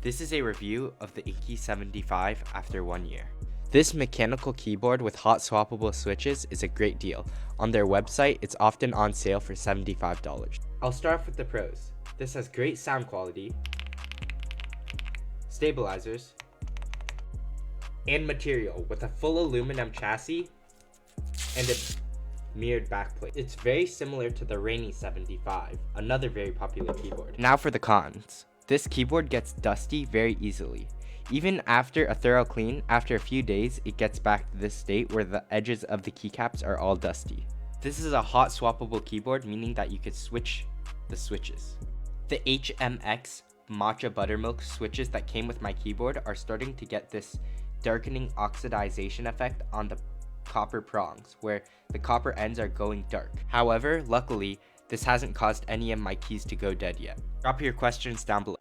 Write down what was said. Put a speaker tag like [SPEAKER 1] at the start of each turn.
[SPEAKER 1] This is a review of the Inky 75 after 1 year. This mechanical keyboard with hot swappable switches is a great deal. On their website, it's often on sale for $75. I'll start off with the pros. This has great sound quality, stabilizers, and material with a full aluminum chassis and a mirrored backplate. It's very similar to the Rainy 75, another very popular keyboard. Now for the cons. This keyboard gets dusty very easily. Even after a thorough clean, after a few days, it gets back to this state where the edges of the keycaps are all dusty. This is a hot swappable keyboard, meaning that you could switch the switches. The HMX Matcha Buttermilk switches that came with my keyboard are starting to get this darkening oxidization effect on the copper prongs, where the copper ends are going dark. However, luckily, this hasn't caused any of my keys to go dead yet. Drop your questions down below.